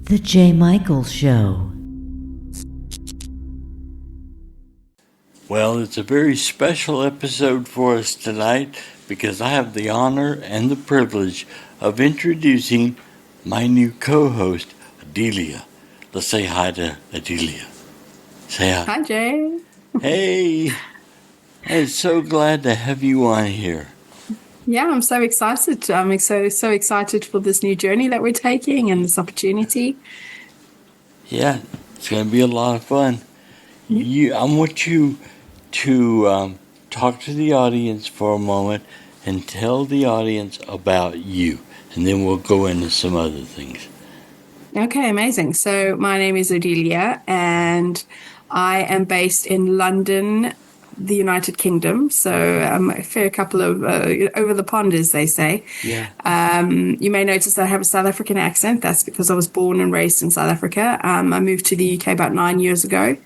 The J. Michael Show. Well, it's a very special episode for us tonight because I have the honor and the privilege of introducing my new co-host, Odilia. Let's say hi to Odilia. Say hi. Hi, Jay. Hey, I'm so glad to have you on here. Yeah, I'm so excited. I'm so excited for this new journey that we're taking and this opportunity. Yeah, it's going to be a lot of fun. I want you to talk to the audience for a moment and tell the audience about you, and then we'll go into some other things. Okay, amazing. So my name is Odilia, and I am based in London, the United Kingdom. So a fair couple of over the pond, as they say. Yeah. You may notice that I have a South African accent. That's because I was born and raised in South Africa. I moved to the UK about 9 years ago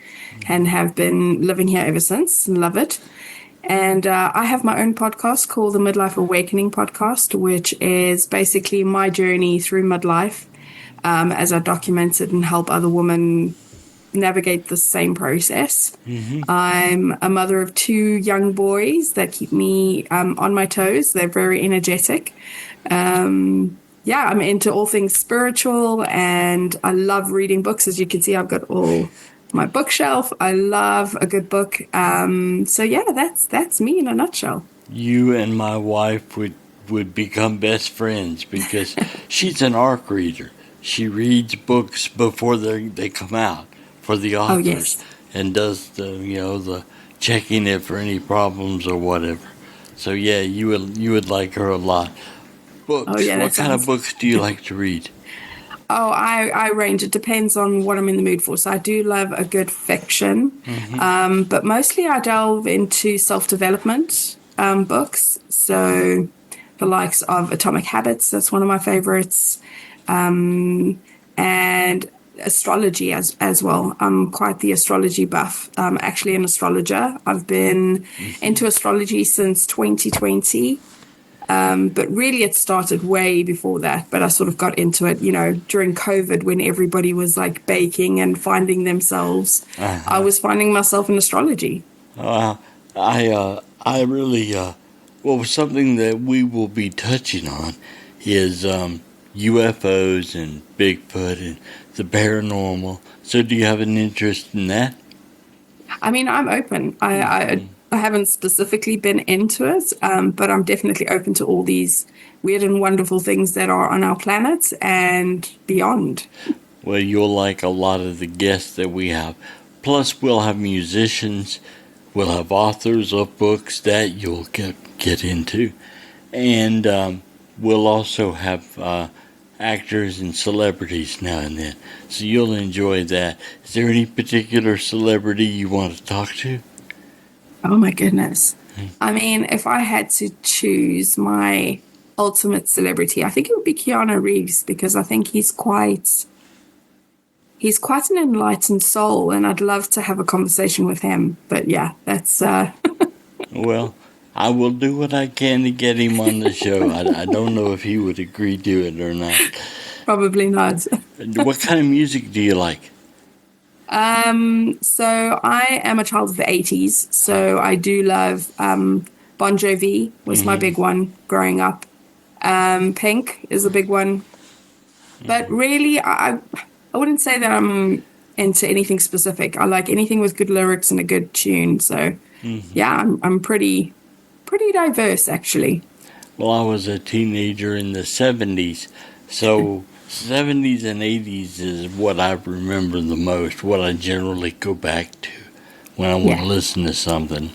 and have been living here ever since and love it. And I have my own podcast called the Midlife Awakening Podcast, which is basically my journey through midlife as I document it and help other women navigate the same process. Mm-hmm. I'm a mother of 2 young boys that keep me on my toes. They're very energetic. I'm into all things spiritual, and I love reading books. As you can see, I've got all my bookshelf. I love a good book. That's me in a nutshell. You and my wife would become best friends because she's an ARC reader. She reads books before they come out for the authors. Oh, yes. And does the checking it for any problems or whatever. So yeah, you would like her a lot. Books. Oh, yeah, what kind of books do you like to read? Oh, I range. It depends on what I'm in the mood for. So I do love a good fiction, but mostly I delve into self-development books. So the likes of Atomic Habits, that's one of my favorites, and astrology as well. I'm quite the astrology buff. I'm actually an astrologer. I've been into astrology since 2020. But really it started way before that. But I sort of got into it, during COVID when everybody was like baking and finding themselves. I was finding myself in astrology. I really, something that we will be touching on is UFOs and Bigfoot and the paranormal. So do you have an interest in that? I mean, I'm open. I haven't specifically been into it, but I'm definitely open to all these weird and wonderful things that are on our planet and beyond. Well, you'll like a lot of the guests that we have. Plus, we'll have musicians, we'll have authors of books that you'll get into. And we'll also have actors and celebrities now and then. So you'll enjoy that. Is there any particular celebrity you want to talk to? Oh, my goodness. I mean, if I had to choose my ultimate celebrity, I think it would be Keanu Reeves, because I think he's quite an enlightened soul, and I'd love to have a conversation with him. But yeah, that's... Well, I will do what I can to get him on the show. I don't know if he would agree to it or not. Probably not. What kind of music do you like? So I am a child of the 80s, so I do love Bon Jovi was my big one growing up. Pink is a big one. But really, I wouldn't say that I'm into anything specific. I like anything with good lyrics and a good tune. So, yeah, I'm pretty diverse, actually. Well, I was a teenager in the 70s, so 70s and 80s is what I remember the most, what I generally go back to when I want to listen to something.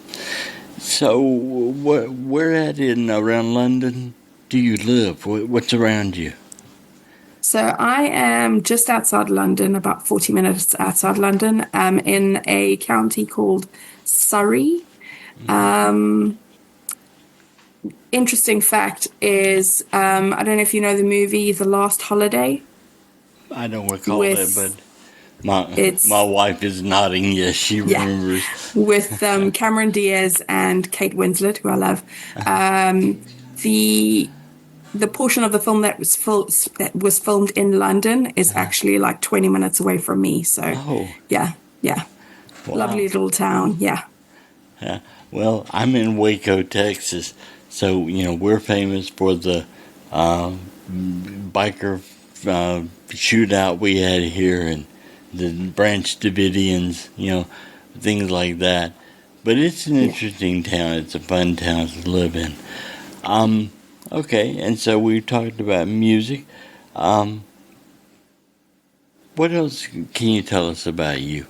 So, where around London do you live? What's around you? So I am just outside London, about 40 minutes outside London, in a county called Surrey. Interesting fact is, I don't know if you know the movie The Last Holiday. I don't recall it, but my wife is nodding. Yes, she remembers. With Cameron Diaz and Kate Winslet, who I love. the portion of the film that was filmed in London is actually like 20 minutes away from me. So, yeah. Wow. Lovely little town, yeah. Yeah. Well, I'm in Waco, Texas, so we're famous for the biker shootout we had here, and the Branch Davidians, things like that. But it's an interesting town. It's a fun town to live in. Okay, and so we talked about music. What else can you tell us about you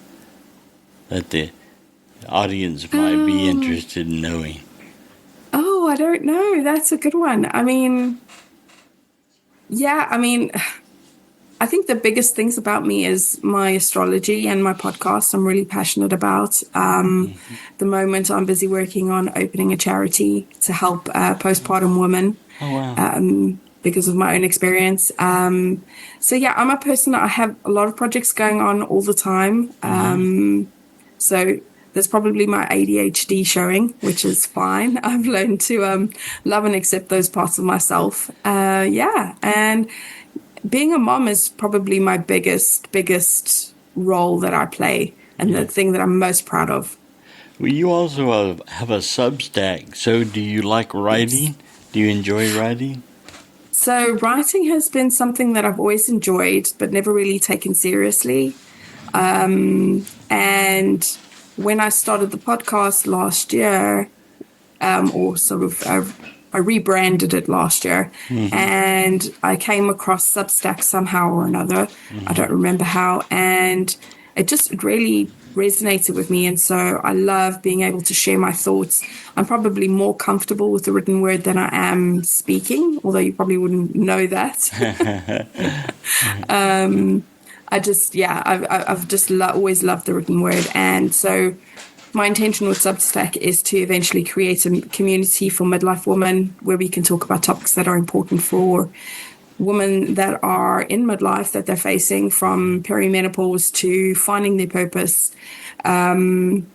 that the audience might be interested in knowing? Oh, I don't know. That's a good one. I think the biggest things about me is my astrology and my podcast. I'm really passionate about. The moment I'm busy working on opening a charity to help postpartum women. Oh, wow. Because of my own experience. So yeah, I'm a person that I have a lot of projects going on all the time. So there's probably my ADHD showing, which is fine. I've learned to love and accept those parts of myself. And being a mom is probably my biggest role that I play, and the thing that I'm most proud of. Well, you also have a Substack. So do you like writing? Yes. Do you enjoy writing? So writing has been something that I've always enjoyed, but never really taken seriously. And when I started the podcast last year, I rebranded it last year, and I came across Substack somehow or another. I don't remember how, and it really resonated with me, and so I love being able to share my thoughts. I'm probably more comfortable with the written word than I am speaking, although you probably wouldn't know that. Always loved the written word, and so my intention with Substack is to eventually create a community for midlife women where we can talk about topics that are important for women that are in midlife, that they're facing, from perimenopause to finding their purpose, and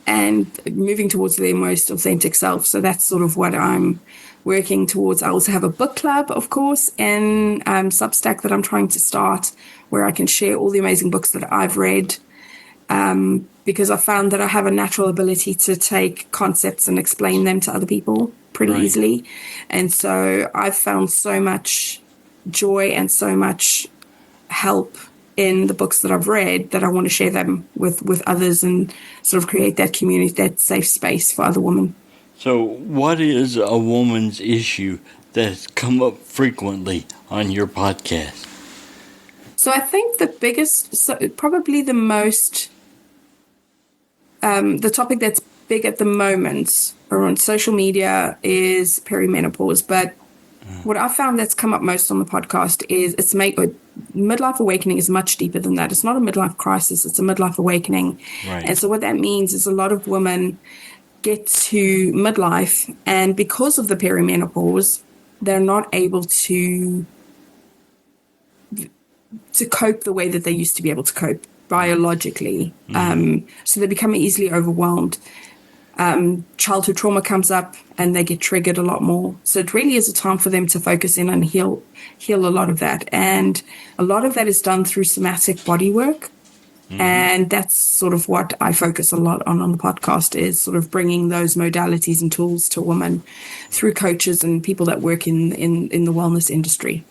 moving towards their most authentic self. So that's sort of what I'm working towards. I also have a book club, of course, in Substack that I'm trying to start, where I can share all the amazing books that I've read, because I found that I have a natural ability to take concepts and explain them to other people pretty easily. And so I've found so much joy and so much help in the books that I've read that I want to share them with others and sort of create that community, that safe space for other women. So what is a woman's issue that's come up frequently on your podcast? So I think probably the most, the topic that's big at the moment around social media is perimenopause. But what I found that's come up most on the podcast is midlife awakening is much deeper than that. It's not a midlife crisis, it's a midlife awakening. Right. And so what that means is a lot of women get to midlife, and because of the perimenopause, they're not able to cope the way that they used to be able to cope biologically. So they become easily overwhelmed. Childhood trauma comes up and they get triggered a lot more. So it really is a time for them to focus in and heal a lot of that. And a lot of that is done through somatic body work. And that's sort of what I focus a lot on the podcast, is sort of bringing those modalities and tools to women through coaches and people that work in the wellness industry.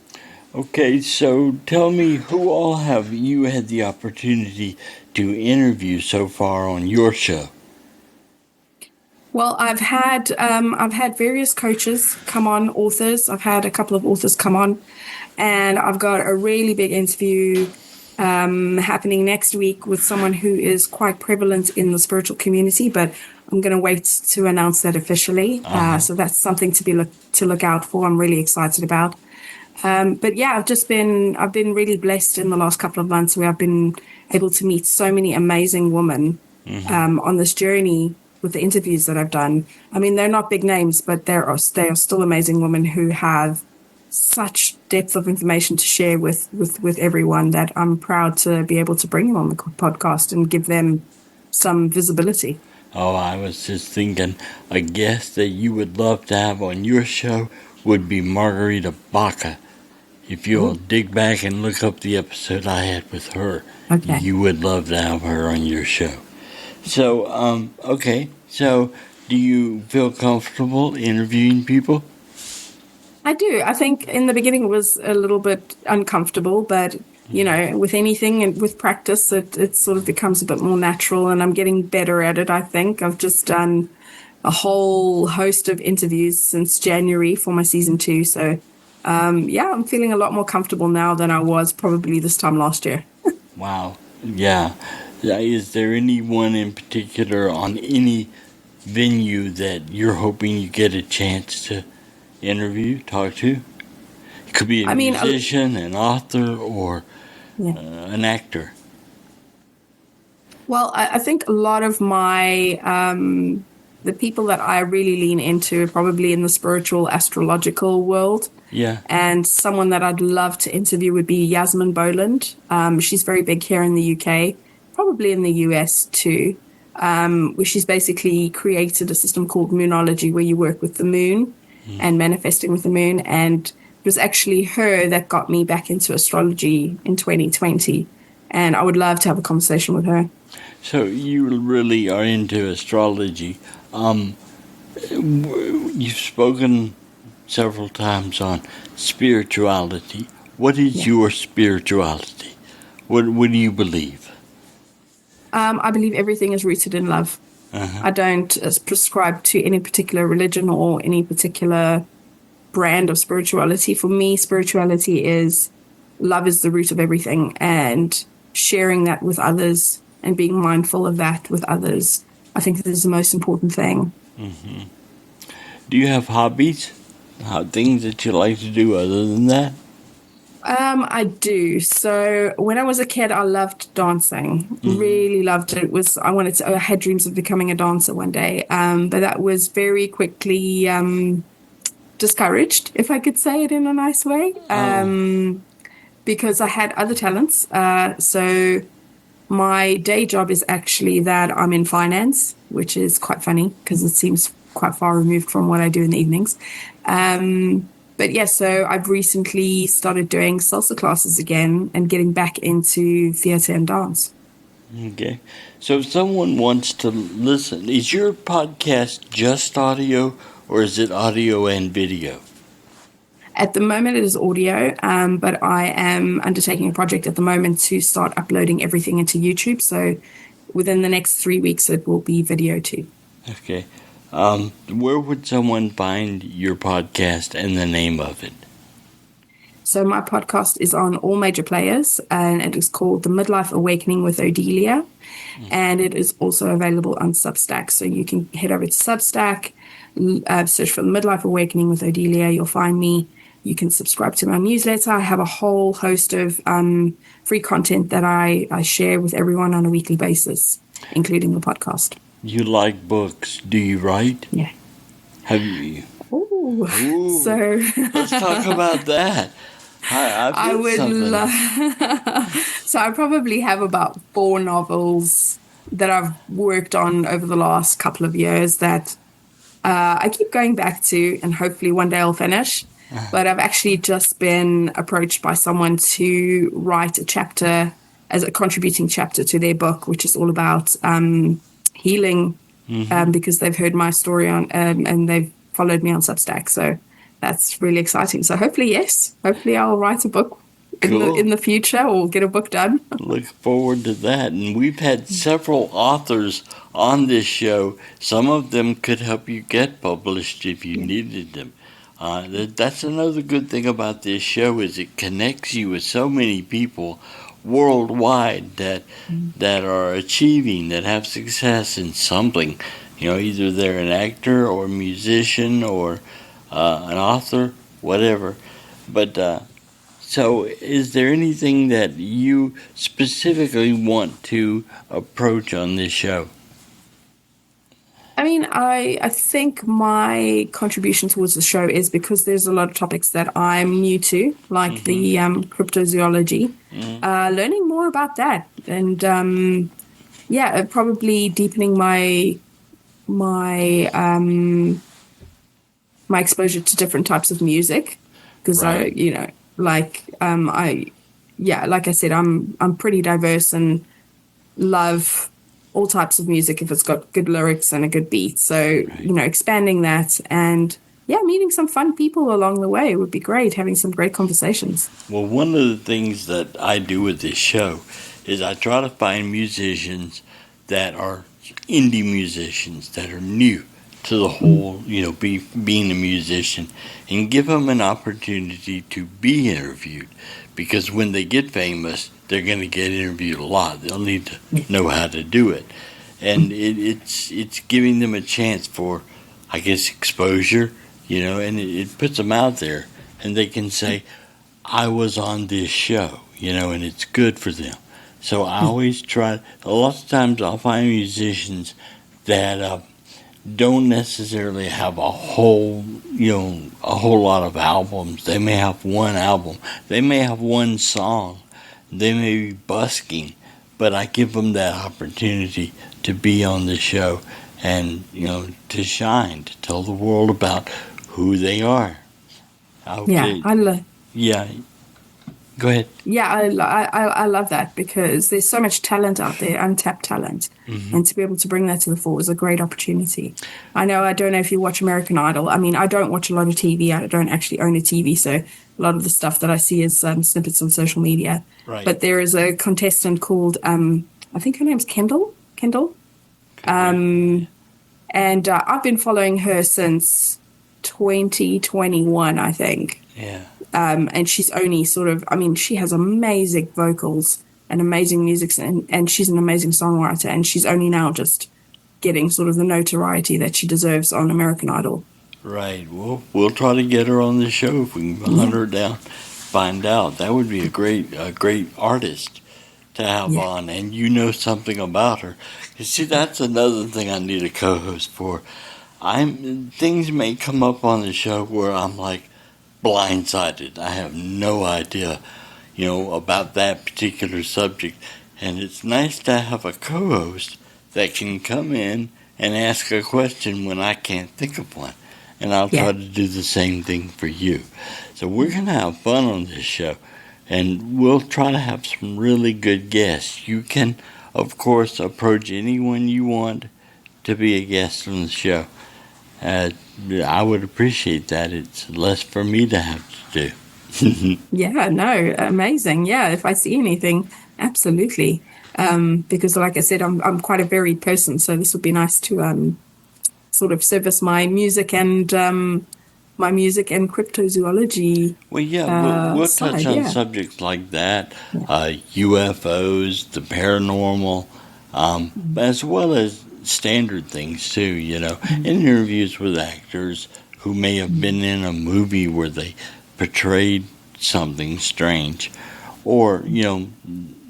Okay, so tell me, who all have you had the opportunity to interview so far on your show? Well, I've had various coaches come on, authors. I've had a couple of authors come on, and I've got a really big interview happening next week with someone who is quite prevalent in the spiritual community, but I'm going to wait to announce that officially. So that's something to look out for. I'm really excited about. But yeah, I've been really blessed in the last couple of months, where I've been able to meet so many amazing women on this journey with the interviews that I've done. I mean, they're not big names, but they are still amazing women who have such depth of information to share with everyone, that I'm proud to be able to bring them on the podcast and give them some visibility. Oh, I was just thinking, a guest that you would love to have on your show would be Margarita Baca. If you'll dig back and look up the episode I had with her, Okay. you would love to have her on your show. So, okay. So, do you feel comfortable interviewing people? I do. I think in the beginning it was a little bit uncomfortable, but with anything and with practice, it sort of becomes a bit more natural, and I'm getting better at it. I think I've just done a whole host of interviews since January for my season 2. So, I'm feeling a lot more comfortable now than I was probably this time last year. Wow. Yeah. Is there anyone in particular on any venue that you're hoping you get a chance to interview, talk to? It could be a musician, an author, or an actor. Well, I think a lot of my the people that I really lean into are probably in the spiritual astrological world. Yeah. And someone that I'd love to interview would be Yasmin Boland. She's very big here in the UK, probably in the US too, where she's basically created a system called Moonology, where you work with the moon and manifesting with the moon. And it was actually her that got me back into astrology in 2020. And I would love to have a conversation with her. So you really are into astrology. You've spoken several times on spirituality. What is your spirituality? What do you believe? I believe everything is rooted in love. I don't prescribe to any particular religion or any particular brand of spirituality. For me, spirituality is love is the root of everything, and sharing that with others and being mindful of that with others, I think that is the most important thing. Mm-hmm. Do you have hobbies? Things that you like to do other than that? I do. So when I was a kid, I loved dancing. Really loved it. I had dreams of becoming a dancer one day. But that was very quickly discouraged, if I could say it in a nice way, because I had other talents. So my day job is actually that I'm in finance, which is quite funny because it seems quite far removed from what I do in the evenings. But yeah, so I've recently started doing salsa classes again and getting back into theater and dance. Okay. So if someone wants to listen, is your podcast just audio or is it audio and video? At the moment, it is audio, but I am undertaking a project at the moment to start uploading everything into YouTube. So within the next 3 weeks, it will be video too. Okay. Where would someone find your podcast and the name of it? So my podcast is on all major players, and it is called The Midlife Awakening with Odilia. And it is also available on Substack. So you can head over to Substack, search for The Midlife Awakening with Odilia. You'll find me. You can subscribe to my newsletter. I have a whole host of free content that I share with everyone on a weekly basis, including the podcast. You like books. Do you write? Yeah. Have you? Ooh. So let's talk about that. I would love. So I probably have about 4 novels that I've worked on over the last couple of years that I keep going back to, and hopefully one day I'll finish. But I've actually just been approached by someone to write a chapter as a contributing chapter to their book, which is all about healing, because they've heard my story on and they've followed me on Substack. So that's really exciting. So hopefully I'll write a book in the future or get a book done. Look forward to that. And we've had several authors on this show. Some of them could help you get published if you needed them. That's another good thing about this show is it connects you with so many people worldwide that are achieving, that have success in something. Either they're an actor or a musician or an author, whatever. But so is there anything that you specifically want to approach on this show? I mean, I think my contribution towards the show is because there's a lot of topics that I'm new to, like the cryptozoology, learning more about that. And, probably deepening my my exposure to different types of music, because Right. like I said, I'm pretty diverse and love all types of music if it's got good lyrics and a good beat. So, Right. expanding that and meeting some fun people along the way would be great, having some great conversations. Well, one of the things that I do with this show is I try to find musicians that are indie musicians that are new to the whole, being a musician, and give them an opportunity to be interviewed. Because when they get famous, they're going to get interviewed a lot. They'll need to know how to do it, and it's giving them a chance for, I guess, exposure, and it puts them out there, and they can say, I was on this show, and it's good for them. So I always try. A lot of times I'll find musicians that don't necessarily have a whole lot of albums. They may have one album. They may have one song. They may be busking, but I give them that opportunity to be on the show and, to shine, to tell the world about who they are. Yeah, I love. Yeah, go ahead. Yeah, I love that because there's so much talent out there, untapped talent, and to be able to bring that to the fore is a great opportunity. I don't know if you watch American Idol. I mean, I don't watch a lot of TV. I don't actually own a TV, so a lot of the stuff that I see is snippets on social media. Right. But there is a contestant called I think her name's Kendall. And I've been following her since 2021, I think. Yeah. And she's only she has amazing vocals and amazing music, and she's an amazing songwriter, and she's only now just getting sort of the notoriety that she deserves on American Idol. Right. We'll try to get her on the show if we can hunt her down, find out. That would be a great artist to have on, and something about her. You see, that's another thing I need a co-host for. Things may come up on the show where I'm like, blindsided. I have no idea, about that particular subject. And it's nice to have a co-host that can come in and ask a question when I can't think of one. And I'll try to do the same thing for you. So we're going to have fun on this show. And we'll try to have some really good guests. You can, of course, approach anyone you want to be a guest on the show. I would appreciate that. It's less for me to have to do. Yeah, no, amazing. Yeah, if I see anything, absolutely. Because like I said, I'm quite a varied person, so this would be nice to sort of service my music and cryptozoology. Well, yeah, we'll side, touch on subjects like that, UFOs, the paranormal, as well as standard things too, interviews with actors who may have been in a movie where they portrayed something strange, or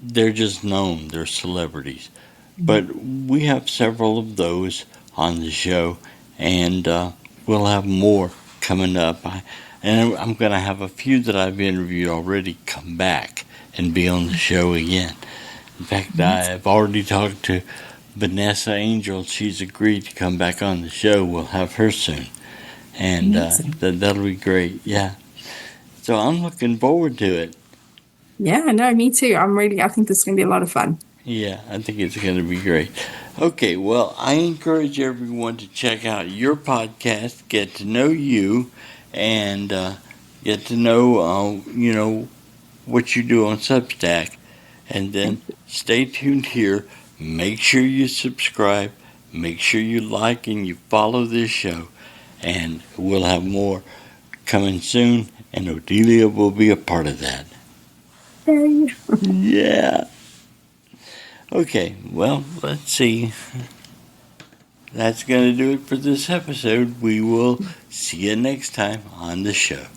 they're just known, they're celebrities. But we have several of those on the show, and we'll have more coming up. And I'm going to have a few that I've interviewed already come back and be on the show again. In fact, I've already talked to Vanessa Angel. She's agreed to come back on the show. We'll have her soon. And that'll be great. Yeah. So I'm looking forward to it. Yeah, no, me too. I think this is going to be a lot of fun. Yeah, I think it's going to be great. Okay, well, I encourage everyone to check out your podcast, get to know you, and get to know, what you do on Substack. And then stay tuned here. Make sure you subscribe. Make sure you like and you follow this show. And we'll have more coming soon. And Odilia will be a part of that. Yay. Yeah. Okay, well, let's see. That's going to do it for this episode. We will see you next time on the show.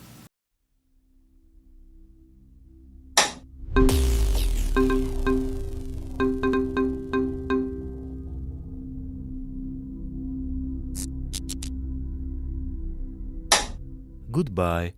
Goodbye.